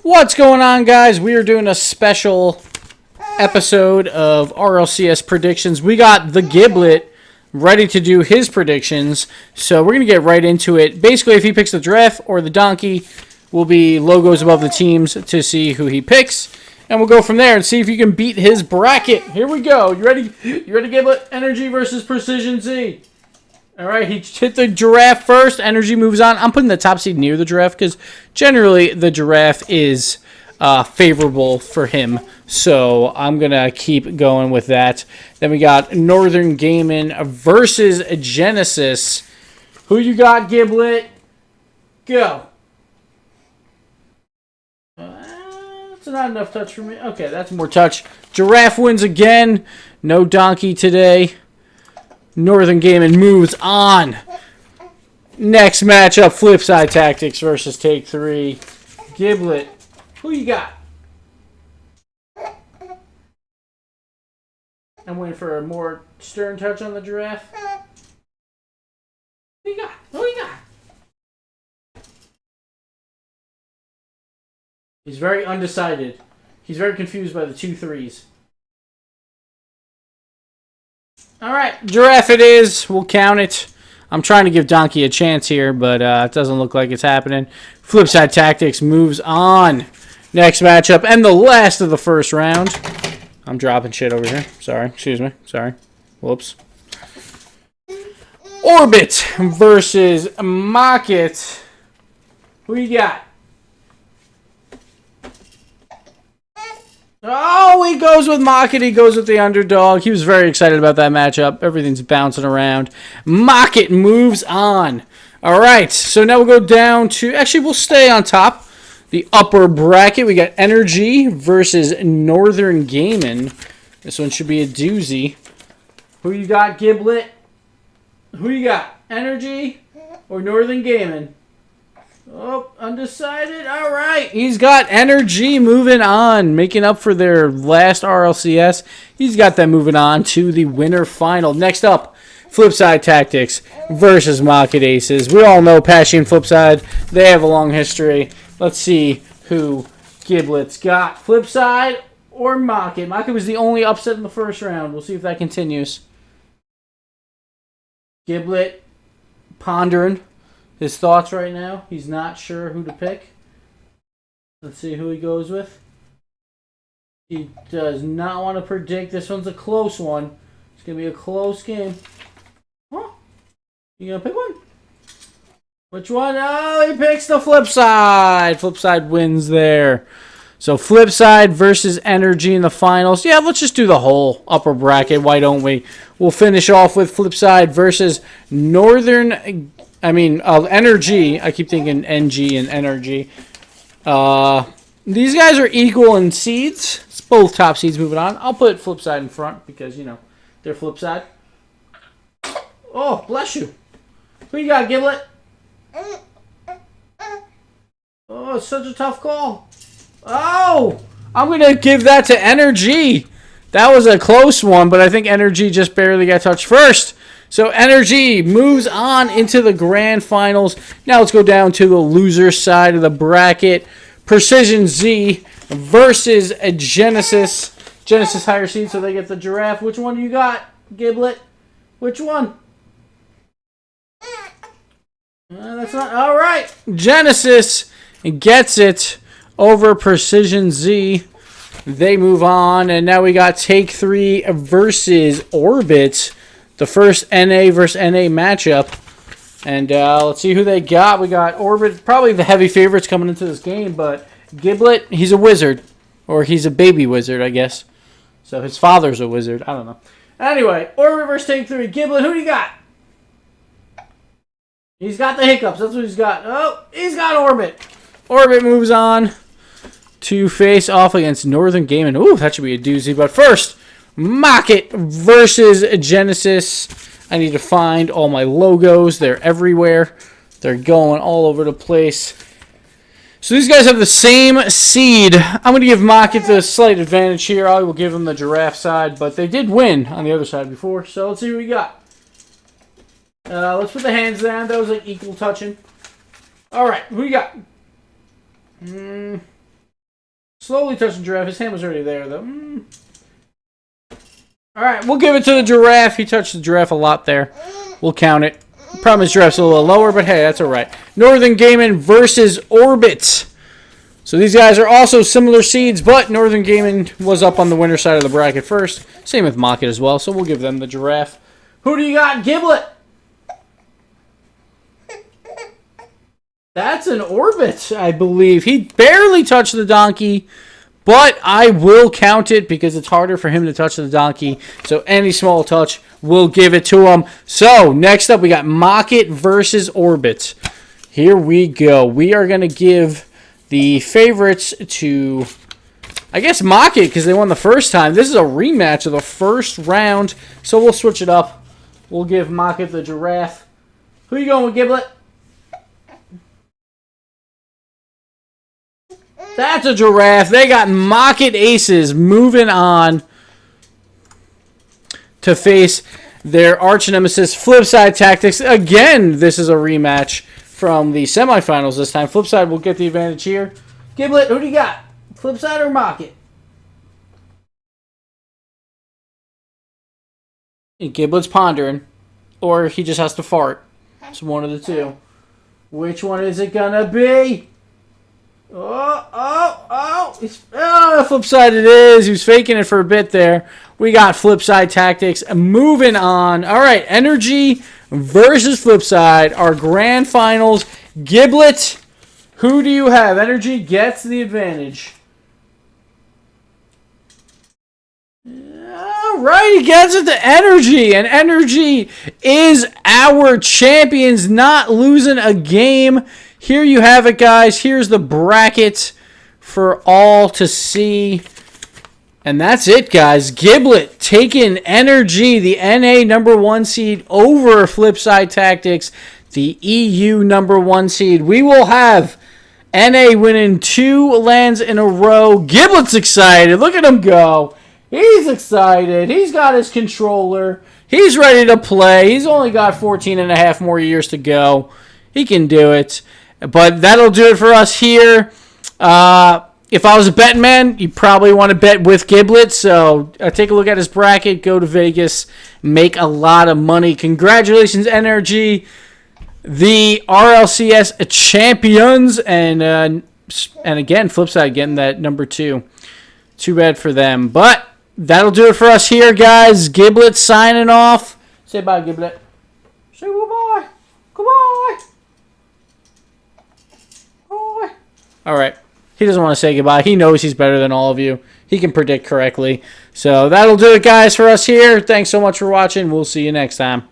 What's going on, guys? We are doing a special episode of RLCS predictions. We got the Gibblet ready to do his predictions, so we're going to get right into it. Basically, if he picks the giraffe or the donkey, will be logos above the teams to see who he picks, and we'll go from there and see if you can beat his bracket. Here we go. You ready? You ready, Gibblet? Energy versus Precision Z. All right, he hit the giraffe first. Energy moves on. I'm putting the top seed near the giraffe because generally the giraffe is favorable for him. So I'm going to keep going with that. Then we got Northern Gaming versus Genesis. Who you got, Gibblet? Go. That's not enough touch for me. Okay, that's more touch. Giraffe wins again. No donkey today. Northern Gaming moves on. Next matchup, Flipside Tactics versus Take 3. Gibblet, who you got? I'm waiting for a more stern touch on the giraffe. Who you got? Who you got? He's very undecided. He's very confused by the 2 threes. All right, giraffe it is. We'll count it. I'm trying to give Donkey a chance here, but it doesn't look like it's happening. Flipside Tactics moves on. Next matchup and the last of the first round. I'm dropping shit over here. Sorry. Excuse me. Sorry. Whoops. Orbit versus Mocket. Who you got? Oh, he goes with Mocket. He goes with the underdog. He was very excited about that matchup. Everything's bouncing around. Mocket moves on. All right, so now we'll go down to... Actually, we'll stay on top. The upper bracket. We got Energy versus Northern Gaming. This one should be a doozy. Who you got, Gibblet? Who you got? Energy or Northern Gaming? Oh, undecided. All right. He's got Energy moving on, making up for their last RLCS. He's got them moving on to the winter final. Next up, Flipside Tactics versus Mocket Aces. We all know Pashy and Flipside. They have a long history. Let's see who Gibblet's got. Flipside or Mocket? Mocket was the only upset in the first round. We'll see if that continues. Gibblet pondering his thoughts right now. He's not sure who to pick. Let's see who he goes with. He does not want to predict. This one's a close one. It's going to be a close game. Huh? You going to pick one? Which one? Oh, he picks the Flipside. Flipside wins there. So Flipside versus Energy in the finals. Yeah, let's just do the whole upper bracket. Why don't we? We'll finish off with Flipside versus Northern... Energy. I keep thinking NG and Energy. These guys are equal in seeds. It's both top seeds moving on. I'll put Flipside in front because, they're Flipside. Oh, bless you. Who you got, Gibblet? Oh, it's such a tough call. Oh, I'm going to give that to Energy. That was a close one, but I think Energy just barely got touched first. So Energy moves on into the grand finals. Now let's go down to the loser side of the bracket. Precision Z versus a Genesis. Genesis higher seed, so they get the giraffe. Which one do you got, Gibblet? Which one? That's not... All right. Genesis gets it over Precision Z. They move on, and now we got Take 3 versus Orbit. The first NA versus NA matchup. And let's see who they got. We got Orbit, probably the heavy favorites coming into this game, but Gibblet, he's a wizard. Or he's a baby wizard, I guess. So his father's a wizard. I don't know. Anyway, Orbit versus Take 3. Gibblet, who do you got? He's got the hiccups. That's what he's got. Oh, he's got Orbit. Orbit moves on to face off against Northern Gaming. Ooh, that should be a doozy. But first... Mocket versus Genesis. I need to find all my logos. They're everywhere. They're going all over the place. So these guys have the same seed. I'm going to give Mocket the slight advantage here. I will give him the giraffe side, but they did win on the other side before. So let's see what we got. Let's put the hands down. That was like equal touching. All right, who you got? Slowly touching giraffe. His hand was already there, though. All right, we'll give it to the giraffe. He touched the giraffe a lot there. We'll count it. Problem is giraffe's a little lower, but hey, that's all right. Northern Gaming versus Orbit. So these guys are also similar seeds, but Northern Gaming was up on the winner side of the bracket first. Same with Mocket as well, so we'll give them the giraffe. Who do you got, Gibblet? That's an Orbit, I believe. He barely touched the donkey, but I will count it because it's harder for him to touch the donkey. So any small touch, we'll give it to him. So next up, we got Mocket versus Orbit. Here we go. We are going to give the favorites to, I guess, Mocket because they won the first time. This is a rematch of the first round, so we'll switch it up. We'll give Mocket the giraffe. Who you going with, Gibblet? That's a giraffe. They got Mocket aces moving on to face their arch nemesis, Flipside Tactics. Again, this is a rematch from the semifinals this time. Flipside will get the advantage here. Gibblet, who do you got? Flipside or Mocket? And Giblet's pondering, or he just has to fart. It's one of the two. Which one is it gonna be? Flipside it is. He was faking it for a bit there. We got Flipside Tactics moving on. All right, Energy versus Flipside. Our grand finals. Gibblet, who do you have? Energy gets the advantage. All right, he gets it to Energy. And Energy is our champions, not losing a game. Here you have it, guys. Here's the bracket for all to see. And that's it, guys. Gibblet taking Energy, the NA #1 seed, over Flipside Tactics, the EU #1 seed. We will have NA winning 2 lands in a row. Gibblet's excited. Look at him go. He's excited. He's got his controller. He's ready to play. He's only got 14 and a half more years to go. He can do it. But that'll do it for us here. If I was a betting man, you probably want to bet with Gibblet. So take a look at his bracket. Go to Vegas. Make a lot of money. Congratulations, Energy. The RLCS champions. And again, Flipside getting that #2. Too bad for them. But that'll do it for us here, guys. Gibblet signing off. Say bye, Gibblet. Say goodbye. Goodbye. All right. He doesn't want to say goodbye. He knows he's better than all of you. He can predict correctly. So that'll do it, guys, for us here. Thanks so much for watching. We'll see you next time.